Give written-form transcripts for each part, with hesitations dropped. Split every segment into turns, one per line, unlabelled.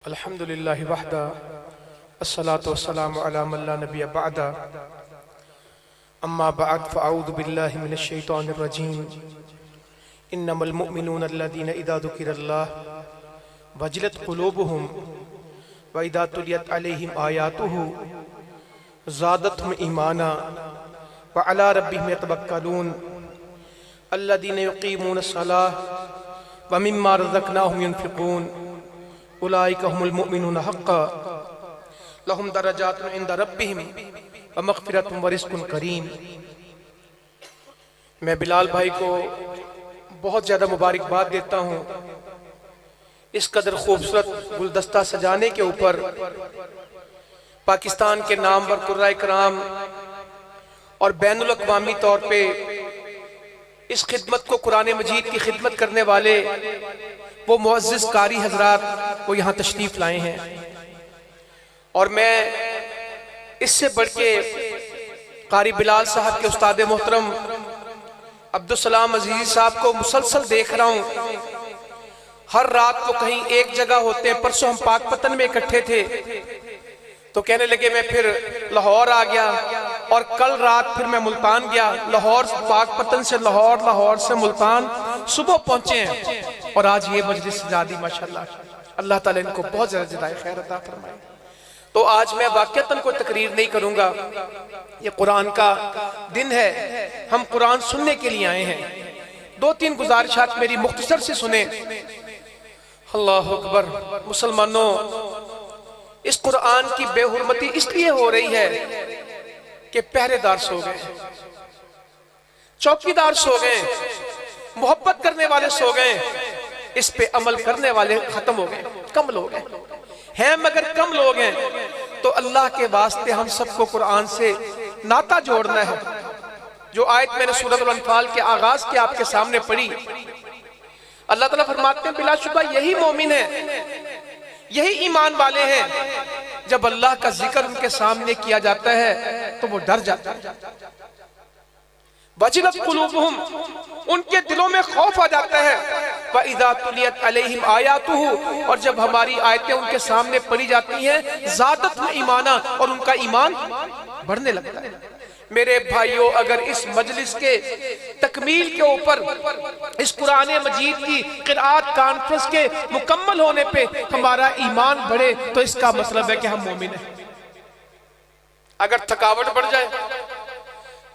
अल्हम्दुलिल्लाहि वहदा अस्सलातु वस्सलामु अला मन ला नबिय्य बअदा अम्मा बअद फ़अऊज़ु बिल्लाहि मिनश शैतानिर रजीम इन्नमल मुअमिनूना अल्लज़ीना इज़ा ज़ुकिरल्लाह वजिलत क़ुलूबुहुम व इज़ा तुलियत अलैहिम आयातुहु ज़ादतहुम ईमाना व अला रब्बिहिम यतवक्कलून अल्लज़ीना युक़ीमूनस सलाह व मिम्मा रज़क़नाहुम युनफ़िक़ून उलाइका हुमुल मुमिनूना हक़्क़ा लहुम दरजातुन इंदा रब्बिहिम व मग़फ़िरतुन व रिज़्क़ुन करीम। मैं बिलाल भाई को बहुत ज़्यादा मुबारकबाद देता हूँ इस कदर खूबसूरत गुलदस्ता सजाने के ऊपर। पाकिस्तान के नामवर कुर्राए कराम और बैनुल अक़वामी तौर पे इस खिदमत को कुरान मजीद की खिदमत करने वाले वो मुअज़्ज़िज़ कारी हज़रात वो यहाँ तशरीफ़ लाए हैं, और मैं इससे बढ़ के कारी बिलाल साहब के उस्ताद मोहतरम अब्दुस्सलाम अज़ीज़ी साहब को मुसलसल देख रहा हूँ। हर रात को कहीं एक जगह होते हैं। परसों हम पाकपतन में इकट्ठे थे तो कहने लगे मैं फिर लाहौर आ गया, और कल रात फिर मैं मुल्तान गया। लाहौर पाकपतन से लाहौर, लाहौर से मुल्तान सुबह पहुंचे हैं, और आज ये मजलिस सजा दी माशाल्लाह। अल्लाह ताला इनको बहुत ज़्यादा जज़ाए खैर अता फरमाए। तो आज मैं वाक़अतन कोई तकरीर नहीं करूंगा, ये कुरान का दिन है, हम कुरान सुनने के लिए आए हैं। दो तीन गुजारिशात मेरी मुख्तसर से सुने। अल्लाहु अकबर। मुसलमानों, इस कुरान की बेहुरमती इसलिए हो रही है कि पहरेदार सो गए, चौकीदार सो गए, मोहब्बत करने वाले सो गए, इस पे अमल करने वाले खत्म हो गए, कम लोग हैं मगर कम लोग हैं। तो अल्लाह के वास्ते हम सबको कुरान से नाता जोड़ना है। जो आयत मैंने सूरह अल-अनफाल के आगाज के आपके सामने पढ़ी, अल्लाह ताला फरमाते हैं बिलाशुबा यही मोमिन है, यही ईमान वाले हैं जब अल्लाह का जिक्र उनके सामने किया जाता है तो वो डर जाता है। वजिलत कुलूबुहुम, उनके दिलों में खौफ आ जाता है। व इज़ा तुलियत अलैहिम आयातुहु, और जब हमारी आयतें उनके सामने पढ़ी जाती हैं ज़ादतहुम ईमाना, और उनका ईमान बढ़ने लगता है। मेरे भाइयों, अगर इस मजलिस के तकमील के ऊपर इस कुरान मजीद की क़िराअत कॉन्फ्रेंस के मुकम्मल होने पे हमारा ईमान बढ़े तो इसका मतलब है कि हम मोमिन हैं। अगर थकावट बढ़ जाए,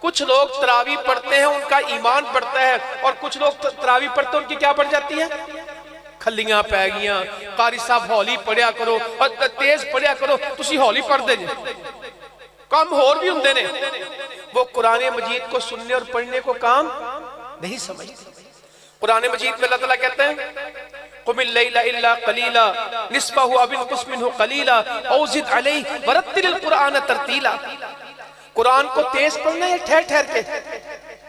कुछ लोग तरावी पढ़ते हैं उनका ईमान बढ़ता है, और कुछ लोग तरावी पढ़ते हैं उनकी क्या बढ़ जाती है, खलियां पै गईयां। कारी साहब हौली पढ़िया करो और तेज पढ़िया करो, तुसी हौली पढ़ दे काम होर भी हुंदे ने। वो कुरान मजीद को सुनने और पढ़ने को काम नहीं समझते। कुरान मजीद में अल्लाह ताला कहते हैं कुमिल लैला इल्ला कलीला निस्फहु अव इनकुस मिनहु कलीला औ ज़िद अलैहि वरत्तिलिल कुरान तरतीला। कुरान को तेज पढ़ना है ठहर ठहर के।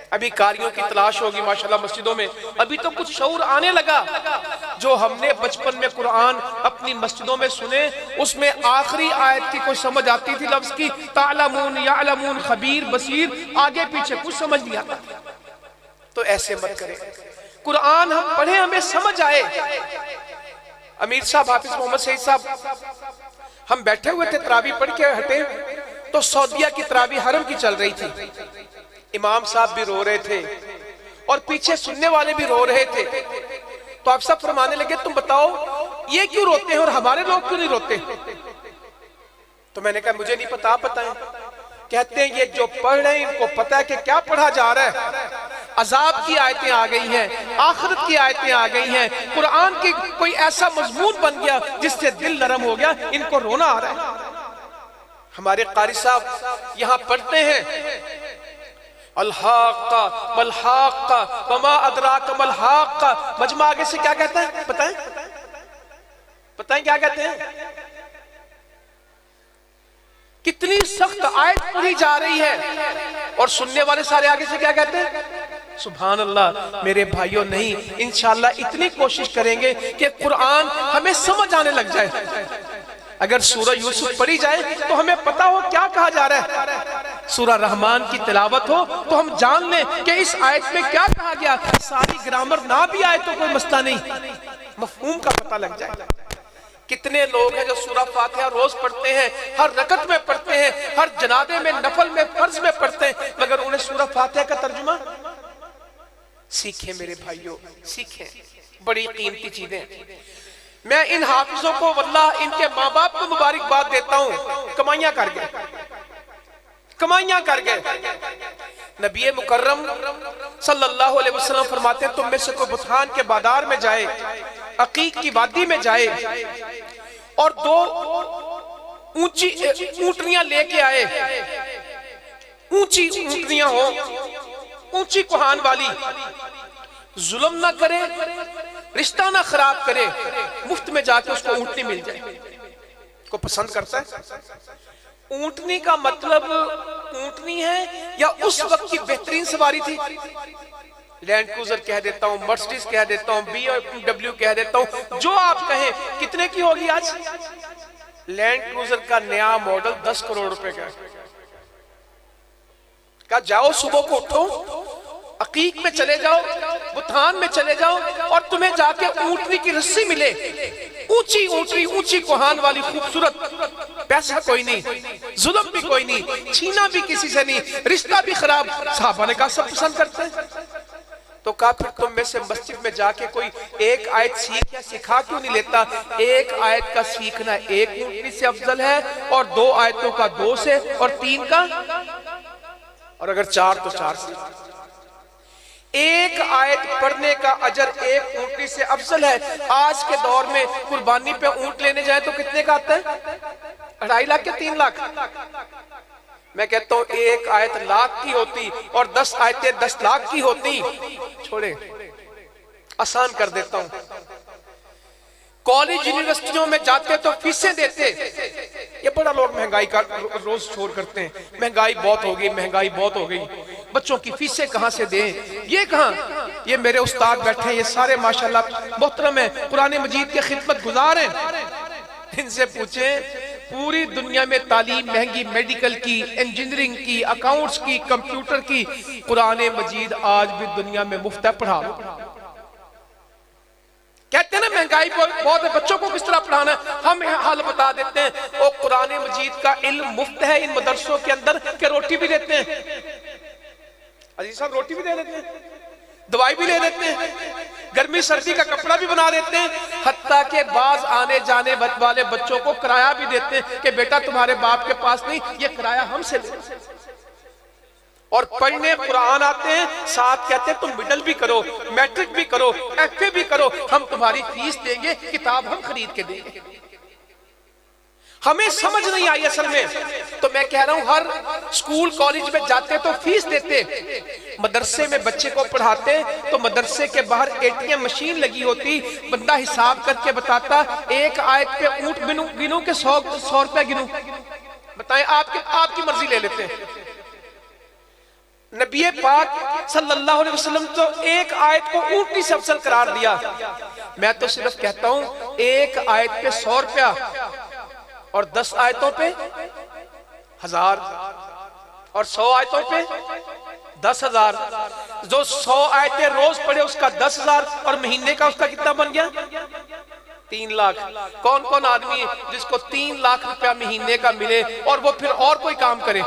अभी कारियों की तलाश होगी माशाल्लाह मस्जिदों में। अभी तो कुछ शऊर आने लगा। जो हमने बचपन में कुरान अपनी मस्जिदों में सुने, उसमें आखिरी आयत की कोई समझ आती थी लफ्ज की तालमून यालमून खबीर बसीर, आगे पीछे कुछ समझ नहीं आता। तो ऐसे मत करें, कुरान हम पढ़े हमें समझ आए। अमीर साहब हाफिज मोहम्मद सईद साहब, हम बैठे हुए थे तरावी पढ़ के हटे तो सऊदिया की तरावी हरम की चल रही थी। इमाम साहब भी रो रहे थे और पीछे सुनने वाले भी रो रहे थे। तो आप सब फरमाने लगे तुम बताओ ये क्यों रोते हैं और हमारे लोग क्यों नहीं रोते। तो मैंने कहा मुझे नहीं पता, आप बताएं। कहते हैं ये जो पढ़ रहे हैं इनको पता है कि क्या पढ़ा जा रहा है। अजाब की आयतें आ गई हैं, आखिरत की आयतें आ गई हैं, कुरान की कोई ऐसा मजमून बन गया जिससे दिल नरम हो गया, इनको रोना आ रहा है। हमारे कारी साहब यहाँ पढ़ते हैं अल-हाक़्क़ा वल-हाक़्क़ा वमा अदराका मल-हाक़्क़ा। मजमा आगे से क्या कहता है बताएं, बताएं क्या कहते हैं। कितनी सख्त आयत पढ़ी जा रही है और सुनने वाले सारे आगे से क्या कहते हैं, सुभान अल्लाह। मेरे भाइयों, नहीं, इंशाअल्लाह इतनी कोशिश करेंगे कि कुरान हमें समझ आने लग जाए। अगर सूरह यूसुफ पढ़ी जाए तो हमें पता हो क्या कहा जा रहा है। सूरह रहमान की तिलावत हो तो हम जान लें कि इस आयत में क्या कहा गया। सारी ग्रामर ना भी आए तो कोई मसला नहीं, मफहूम का पता लग जाए। कितने लोग हैं जो सूरह फातिहा रोज पढ़ते हैं, हर रकत में पढ़ते हैं, हर जनाजे में, नफल में, फर्ज में पढ़ते हैं, मगर उन्हें सूरह फातिहा का तर्जुमा सीखें मेरे भाइयों, सीखें। बड़ी कीमती चीजें। मैं इन हाफिजों को वल्लाह इनके माँ बाप को मुबारकबाद देता हूं, कमाइयां कर गए, कमाइयां कर गए। नबी मुकर्रम सल्लल्लाहु अलैहि वसल्लम फरमाते हैं, तुम में से कोई बुतहान के बाजार में जाए, अकीक की वादी में जाए और 2 ऊंची ऊंटनियां लेके आए, ऊंची ऊंटनियां हो, ऊंची कुहान वाली, जुल्म ना करे, रिश्ता ना खराब करे, मुफ्त में जाके उसको ऊंटनी मिल जाए। को पसंद करता है? ऊंटनी का मतलब ऊंटनी है या उस वक्त की बेहतरीन सवारी थी? लैंड क्रूजर कह देता हूं, मर्सिडीज कह देता हूं, BMW कह देता हूं, जो आप कहें। कितने की होगी आज? लैंड क्रूजर का नया मॉडल 10 करोड़ रुपए का है। क्या जाओ सुबह को उठो, अकीक में चले जाओ, बुथान में चले जाओ और तुम्हें जाके ऊंटनी की रस्सी मिले, ऊंची ऊंटनी, ऊंची कुहान वाली, खूबसूरत, पैसा कोई नहीं, जुल्म भी कोई नहीं, छीना भी किसी से नहीं, रिश्ता भी खराब। साहबा ने कहा सब पसंद करते हैं। तो कहा फिर तुम में से मस्जिद में जाके कोई एक आयत सीख या सिखा क्यों नहीं लेता? एक आयत का सीखना एक ऊंटनी से अफजल है, और 2 आयतों का 2 से, और 3 का, और अगर 4 तो 4 से। एक आयत पढ़ने का अजर एक ऊंटनी से अफजल है। आज के दौर में कुर्बानी पे ऊंट लेने जाए तो कितने का आता है? 2.5 लाख या 3 लाख। मैं कहता हूं एक आयत लाख की होती और 10 आयतें 10 लाख की होती। छोड़े, आसान कर देता हूं। कॉलेज यूनिवर्सिटियों में जाते तो फीसें देते, ये बड़ा लोग महंगाई का रोज शोर करते हैं, महंगाई बहुत हो गई, महंगाई बहुत हो गई, बच्चों की फीसें कहां से दें? ये कहां? ये मेरे उस्ताद बैठे हैं, ये सारे माशाल्लाह मोहतरम है, कुरान मजीद के खिदमत गुजार हैं। इनसे पूछे पूरी दुनिया में तालीम महंगी, मेडिकल की, इंजीनियरिंग की, अकाउंट्स की, कंप्यूटर की, कुरान मजीद आज भी दुनिया में मुफ्त है, पढ़ा लो। कहते हैं ना महंगाई बहुत है, बच्चों को किस तरह पढ़ाना है, हम हाल बता देते हैं। और कुरान मजीद का इल्म मुफ्त है इन मदरसों के अंदर, के रोटी भी देते हैं। अजीज साहब रोटी भी दे देते हैं, दवाई भी ले देते हैं, गर्मी सर्दी का कपड़ा भी बना देते हैं, हत्ता के बाज आने जाने वाले बच्चों को किराया भी देते हैं कि बेटा तुम्हारे बाप के पास नहीं, ये किराया हमसे ले। और पढ़ने कुरान आते हैं, साथ कहते हैं तुम मिडिल भी करो, मैट्रिक भी करो, FA भी करो, हम तुम्हारी फीस देंगे, किताब हम खरीद के देंगे। हमें समझ नहीं आई असल में। तो मैं कह रहा हूं हर स्कूल कॉलेज में जाते तो फीस देते, मदरसे में बच्चे को पढ़ाते तो मदरसे के बाहर ATM मशीन लगी होती, बंदा हिसाब करके बताता एक आयत पे ऊंट गिनूं के 100 रुपए गिनूं, बताएं आपकी मर्जी ले लेते हैं। नबी पाक सल्लल्लाहु अलैहि वसल्लम तो एक आयत को ऊंटनी से अफजल करार दिया। मैं तो सिर्फ कहता हूं एक आयत पे 100 रुपया और 10 आयतों पे 1000 और 100 आयतों पे 10,000। जो 100 आयतें रोज पढ़े उसका 10,000 और महीने का उसका कितना बन गया? 3 लाख। कौन कौन आदमी है जिसको 3 लाख रुपया महीने का मिले और वो फिर और कोई काम करे?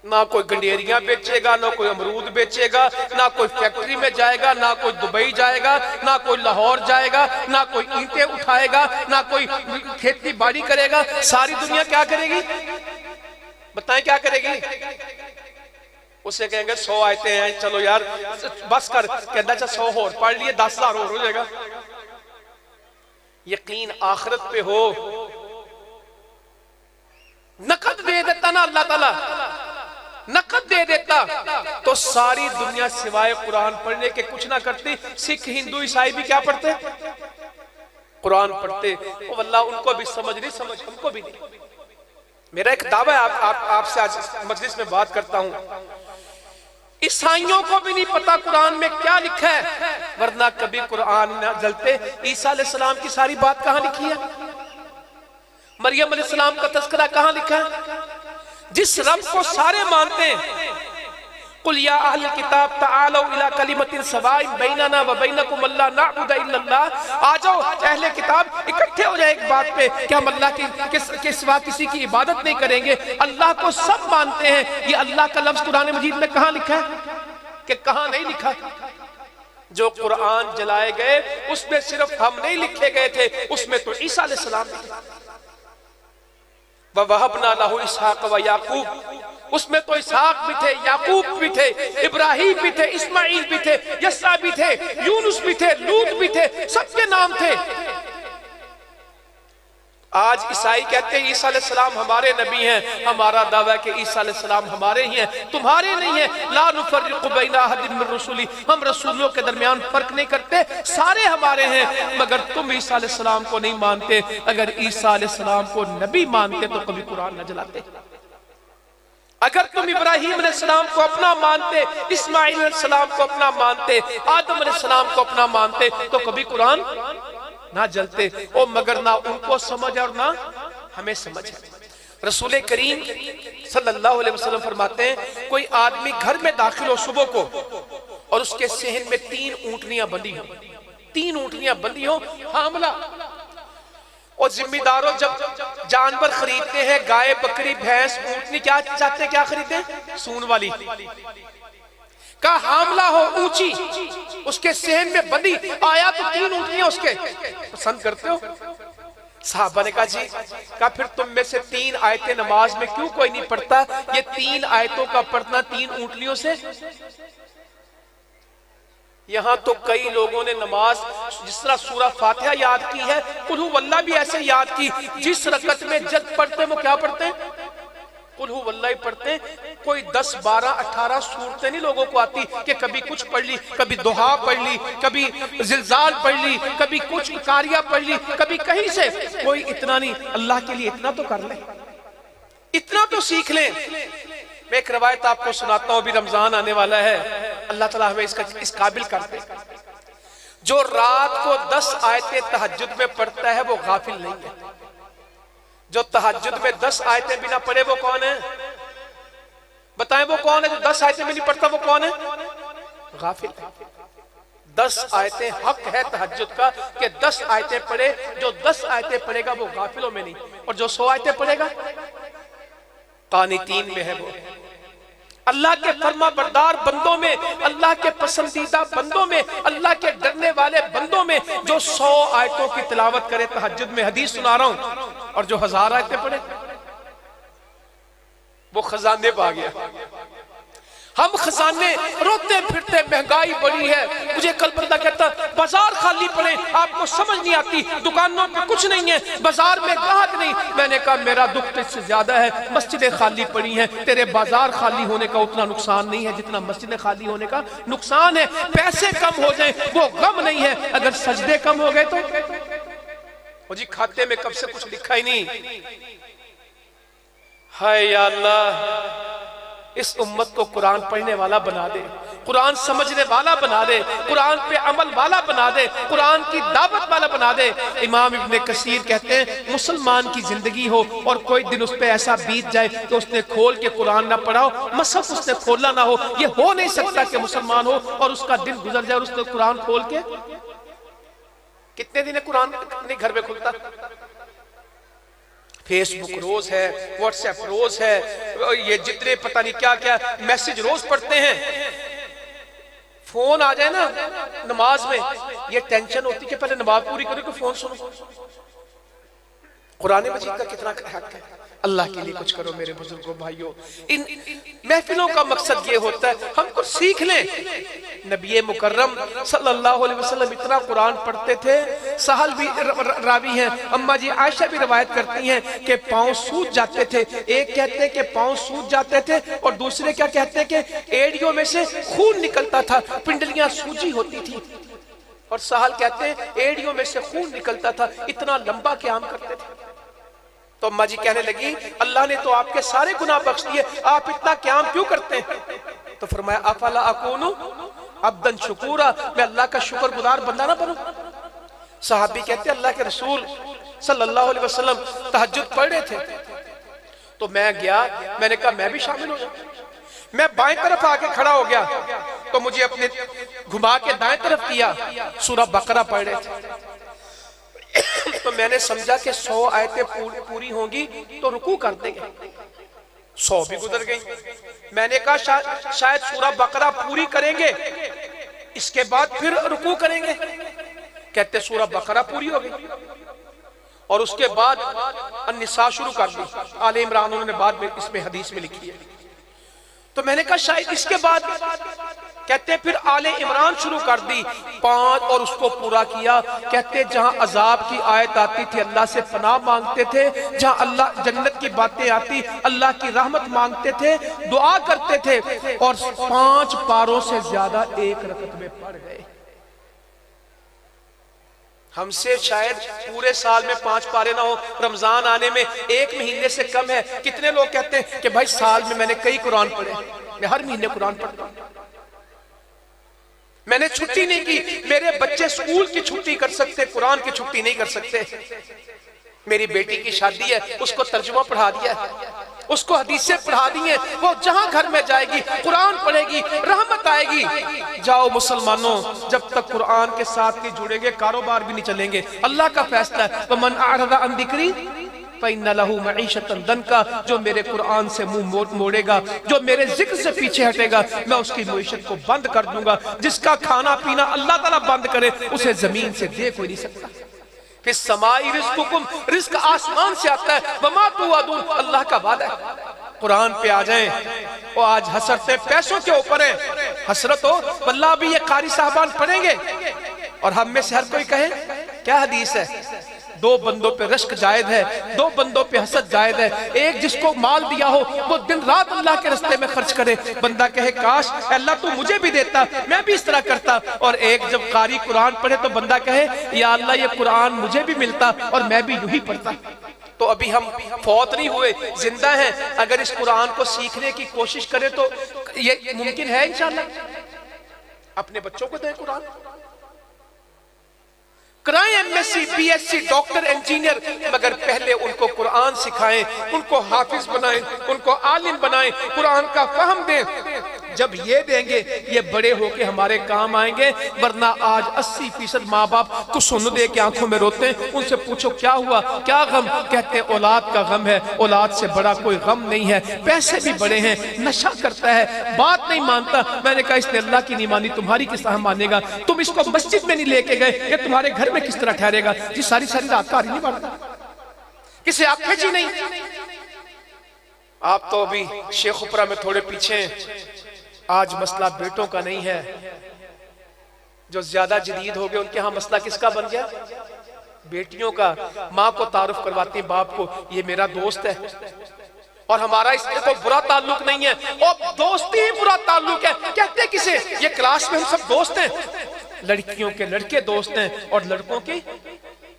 ना कोई गंडेरियां बेचेगा, ना कोई अमरूद बेचेगा, ना कोई फैक्ट्री में जाएगा, ना कोई दुबई जाएगा, ना कोई लाहौर जाएगा, ना कोई ईंटें उठाएगा, ना कोई खेती बाड़ी करेगा। सारी दुनिया क्या करेगी? बताएं क्या करेगी? उसे कहेंगे 100 आयते हैं, चलो यार बस कर, कहना अच्छा 100 और पढ़ लिए 10,000 और हो जाएगा। यकीन आखिरत पे हो, नकद दे देता ना अल्लाह ताला, नकद दे देता तो सारी दुनिया सिवाय कुरान पढ़ने के कुछ ना करती। सिख हिंदू ईसाई भी क्या पढ़ते? कुरान पढ़ते। ओ अल्लाह उनको भी समझ नहीं, समझ हमको भी नहीं। मेरा एक दावा है, आपसे आज मजलिस में बात करता हूं, ईसाइयों को भी नहीं पता कुरान में क्या लिखा है, वरना कभी कुरान न जलते। ईसा अलैहिस्सलाम की सारी बात कहां लिखी है? मरियम अलैहिस्सलाम का तस्करा कहां लिखा है? जिस रब को सारे मानते हैं कुल या अहल किताब तआलौ इला कलिमतिन सवाइन बैनना व बैनकुम अल्ला नअबुद इल्लल्लाह। आ जाओ अहले किताब, इकट्ठे हो जाए एक बात पे कि हम अल्लाह के सिवा किसी की इबादत नहीं करेंगे, अल्लाह को सब मानते हैं। ये अल्लाह का लफ्ज कुरान मजीद में कहां लिखा है कि कहां नहीं लिखा? जो कुरान जलाए गए उसमें सिर्फ हम नहीं लिखे गए थे, उसमें तो ईसा अलैहिस्सलाम भी थे। व वहबना लहु इसहाक व याकूब, उसमें तो इसहाक भी थे, याकूब भी थे, इब्राहिम भी थे, इस्माइल भी थे, यस्सा भी थे, यूनुस भी थे, लूत भी थे, सबके नाम थे। आज ईसाई कहते हैं ईसा अलैहिस्सलाम हमारे नबी हैं, हमारा दावा है कि ईसा अलैहिस्सलाम हमारे ही हैं, तुम्हारे नहीं हैं। ला नुफर्रिकु बैना अहदिन मिन रुसुली, हम रसूलों के दरमियान फर्क नहीं करते, सारे हमारे हैं। मगर तुम ईसा अलैहिस्सलाम को नहीं मानते। अगर ईसा अलैहिस्सलाम को नबी मानते तो कभी कुरान न जलाते। अगर तुम इब्राहिम अलैहिस्सलाम को अपना मानते, इस्माइल अलैहिस्सलाम को अपना मानते, आदम अलैहिस्सलाम को अपना मानते, तो कभी कुरान ना जलते। ओ मगर ना उनको समझ और ना हमें समझ है। रसूल करीम सल्लल्लाहु अलैहि वसल्लम फरमाते हैं, कोई आदमी घर में दाखिल हो सुबह को और उसके सेहन में 3 ऊंटनियां बंधी हो, 3 ऊंटनियां बंधी हो, हामला। और जिम्मेदारों जब जानवर खरीदते हैं, गाय, बकरी, भैंस, ऊंटनी, क्या चाहते हैं, क्या खरीदते? सून वाली का हामला हो, ऊंची, उसके सहन में बंदी। आया तो 3 ऊंटनियां उसके, पसंद करते हो? साहबा ने कहा जी, कहा फिर तुम में से 3 आयतें नमाज में क्यों कोई नहीं पढ़ता? ये 3 आयतों का पढ़ना 3 ऊंटनियों से। यहां तो कई लोगों ने नमाज जिस तरह सूरा फातिहा याद की है, कुल हु वल्लाह भी ऐसे याद की। जिस रकत में जब पढ़ते वो क्या पढ़ते हैं? कुल हु वल्लाह पढ़ते। कोई 10, 12, 18 सूरतें नहीं लोगों को आती कि कभी कुछ पढ़ ली, कभी दुहा पढ़ ली, कभी जिलजाल पढ़ ली, कभी कुछ कारिया पढ़ ली, कभी कहीं से। कोई इतना नहीं, अल्लाह के लिए इतना तो कर ले, इतना तो सीख ले। मैं एक रवायत आपको सुनाता हूं, अभी रमजान आने वाला है, अल्लाह ताला हमें इस काबिल कर दे। जो रात को 10 आयतें तहज्जुद में पढ़ता है वो गाफिल नहीं है। जो तहज्जुद में 10 आयतें बिना पढ़े वो कौन है? बताएं वो कौन है? जो 10 आयतें भी नहीं पढ़ता वो कौन है? गाफिल। 10 आयतें हक है तहज्जुद का कि 10 आयतें पढ़े। जो 10 आयतें पढ़ेगा वो गाफिलों में नहीं, और जो 100 आयतें पढ़ेगा कानितीन में है। वो अल्लाह के फरमा बरदार बंदों में, अल्लाह के पसंदीदा बंदों में, अल्लाह के डरने वाले बंदों में जो 100 आयतों की तिलावत करे तहज्जुद में। हदीस सुना रहा हूं। और जो 1000 आयतें पढ़े वो खजाने पा गया। हम खजाने रोते फिरते, महंगाई बढ़ी है। मुझे कल बंदा कहता बाजार खाली पड़े, आपको समझ नहीं आती, दुकानों पे कुछ नहीं है, बाजार में ग्राहक नहीं। मैंने कहा मेरा दुख तुझसे ज्यादा है, मस्जिदें खाली पड़ी हैं, तेरे बाजार खाली होने का उतना नुकसान नहीं है जितना मस्जिदें खाली होने का नुकसान है। पैसे कम हो जाए वो गम नहीं है, अगर सजदे कम हो गए तो जी खाते में कब से कुछ लिखा ही नहीं। हाय या अल्लाह, इस उम्मत को कुरान पढ़ने वाला बना दे, कुरान समझने वाला बना दे, कुरान पे अमल वाला बना दे, कुरान की दावत वाला बना दे। इमाम इब्ने कसीर कहते हैं मुसलमान की जिंदगी हो और कोई दिन उस पे ऐसा बीत जाए कि उसने खोल के कुरान ना पढ़ा हो, मसहफ उसने खोला ना हो। ये हो नहीं सकता कि मुसलमान हो और उसका दिन गुजर जाए और उसने कुरान खोल के। कितने दिन कुरान नहीं घर में खुलता? फेसबुक रोज है, व्हाट्सएप रोज है, ये जितने पता नहीं क्या क्या मैसेज रोज पढ़ते हैं। फोन आ जाए ना नमाज में, ये टेंशन होती कि पहले नमाज पूरी करो कि फोन सुनो। कुरान मजीद का कितना हक है। अल्लाह के लिए कुछ करो मेरे बुजुर्गों भाइयों। इन महफिलों का मकसद ये होता है हम कुछ सीख लें। नबी मुकर्रम सल्लल्लाहु अलैहि वसल्लम इतना कुरान पढ़ते थे। सहल भी रावी हैं, अम्मा जी आयशा भी रवायत करती हैं कि पांव सूज जाते थे। एक कहते हैं कि पांव सूज जाते थे और दूसरे क्या कहते हैं कि एड़ियों में से खून निकलता था, पिंडलियां सूजी होती थी। और सहल कहते हैं एड़ियों में से खून निकलता था, इतना लंबा क़याम करते थे। तो अम्मा जी कहने लगी अल्लाह ने तो आपके सारे गुनाह बख्श दिए, आप इतना क़याम क्यों करते हैं? तो फरमाया अफला अकूनु अब्दन शुकूरा, मैं अल्लाह का शुक्रगुजार बंदा ना बनूं? सहाबी कहते अल्लाह के रसूल सल्लल्लाहु अलैहि वसल्लम तहज्जुद पढ़ रहे थे तो मैं गया, मैंने कहा मैं भी शामिल हो जाऊं। मैं बाएं तरफ आके खड़ा हो गया तो मुझे अपने घुमा के दाएं तरफ किया, सूरह बकरा पढ़ रहे थे। तो मैंने समझा कि 100 आयतें पूरी होंगी तो रुकू कर देंगे, 100 भी गुजर गई। मैंने कहा शायद सूरह बकरा पूरी करेंगे, इसके बाद फिर रुकू करेंगे। कहते सूरह बकरा पूरी हो गई और उसके बाद अन्निसा शुरू कर दी। आले इमरान उन्होंने बाद में इसमें हदीस में लिखी है। तो मैंने कहा शायद इसके बाद, कहते फिर आले इमरान शुरू कर दी 5 और उसको पूरा किया। कहते जहां अजाब की आयत आती थी अल्लाह से पनाह मांगते थे, जहां अल्लाह जन्नत की बातें आती अल्लाह की रहमत मांगते थे, दुआ करते थे और 5 पारों से ज्यादा एक रकत में पढ़ गए। हमसे शायद पूरे साल में 5 पारे ना हो, रमजान आने में 1 महीने से कम है। कितने लोग कहते हैं कि भाई साल में मैंने कई कुरान पढ़े, मैं हर महीने कुरान पढ़ता हूं, मैंने छुट्टी नहीं की। मेरे बच्चे स्कूल की छुट्टी कर सकते, कुरान की छुट्टी नहीं कर सकते। मेरी बेटी की शादी है, उसको तर्जुमा पढ़ा दिया, उसको हदीसें पढ़ा दी हैं। वो जहां घर में जाएगी कुरान पढ़ेगी, रहमत आएगी। जाओ मुसलमानों, जब तक कुरान के साथ नहीं जुड़ेंगे कारोबार भी नहीं चलेंगे। अल्लाह का फैसला है, वमन अअरदा अन ज़िक्री फ़इन्न लहू मईशतन दंका, जो मेरे कुरान से मुंह मोड़ेगा, जो मेरे जिक्र से पीछे हटेगा, मैं उसकी मईशत को बंद कर दूंगा। जिसका खाना पीना अल्लाह ताला बंद करे उसे जमीन से दे कोई नहीं सकता। फिर समाई रिज़्क़ुकुम, रिज़्क़ आसमान से आता है, वमा तुअदून, अल्लाह का वादा है। कुरान पे आ जाएं। वो आज हसरतें पैसों के ऊपर है, हसरत हो वल्लाह भी ये कारी साहबान पढ़ेंगे और हम में से हर कोई कहे क्या हदीस है, 2 बंदों पे रश्क जायद है, 2 बंदों पे हसद जायद है। एक जिसको माल दिया हो वो दिन रात अल्लाह के रास्ते में खर्च करे, बंदा कहे काश अल्लाह तू मुझे भी देता, मैं भी इस तरह करता। और एक जब कारी कुरान पढ़े तो बंदा कहे या अल्लाह ये कुरान मुझे भी मिलता और मैं भी यूं ही पढ़ता। तो अभी हम फौत नहीं हुए, जिंदा हैं। अगर इस कुरान को सीखने की कोशिश करें तो ये मुमकिन है इंशाअल्लाह। अपने बच्चों को दें कुरान, कराएं एमएससी, बीएससी, डॉक्टर, इंजीनियर, मगर पहले उनको कुरान सिखाएं, उनको हाफिज बनाएं, उनको आलिम बनाएं, कुरान का फहम दें। जब ये देंगे ये बड़े होके हमारे काम आएंगे। वरना आज 80% माँ बाप को सुन दे के आंखों में रोते हैं। उनसे पूछो क्या हुआ, क्या गम, कहते हैं औलाद का गम है, औलाद से बड़ा कोई गम नहीं है। पैसे भी बड़े हैं, नशा करता है, बात नहीं मानता। मैंने कहा इसने अल्लाह की नहीं मानी, तुम्हारी किस तरह मानेगा? तुम इसको मस्जिद में नहीं लेके गए, ये तुम्हारे घर में किस तरह ठहरेगा? जी सारी सारी रात कारी नहीं बढ़ता, किसे आंखें जी नहीं। आप तो अभी शेखुपुरा में थोड़े पीछे। आज मसला बेटों का नहीं है, जो ज्यादा जदीद हो गए उनके यहाँ मसला किसका बन गया? बेटियों का। माँ को तारुफ करवाती बाप को, ये मेरा दोस्त है और हमारा इससे कोई बुरा ताल्लुक नहीं है, और दोस्ती ही बुरा ताल्लुक है। कहते किसे? ये क्लास में हम सब दोस्त हैं, लड़कियों के लड़के दोस्त हैं और लड़कों की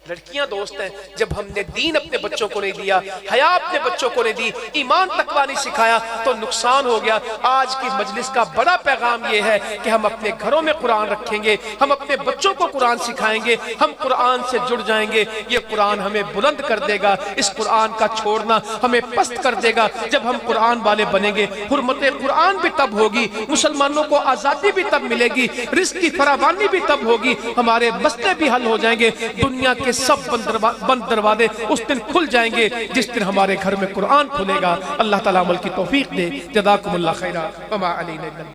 लड़कियां दोस्त हैं। जब हमने दीन अपने बच्चों को नहीं दिया, हया अपने बच्चों को नहीं दी, ईमान तकवा नहीं सिखाया तो नुकसान हो गया। आज की मजलिस का बड़ा पैगाम यह है कि हम अपने घरों में कुरान रखेंगे, हम अपने बच्चों को कुरान सिखाएंगे, हम कुरान से जुड़ जाएंगे। ये कुरान हमें बुलंद कर देगा, इस कुरान का छोड़ना हमें पस्त कर देगा। जब हम कुरान वाले बनेंगे, हुर्मत कुरान भी तब होगी, मुसलमानों को आजादी भी तब मिलेगी, रिज़्क़ की फरावानी भी तब होगी, हमारे मसले भी हल हो जाएंगे। दुनिया के सब बंद दरवाजे उस दिन खुल जाएंगे जिस दिन हमारे घर में कुरान खुलेगा। अल्लाह ताला अमल की तौफीक दे। जज़ाकुमुल्लाह खैरा। वमा अलैना।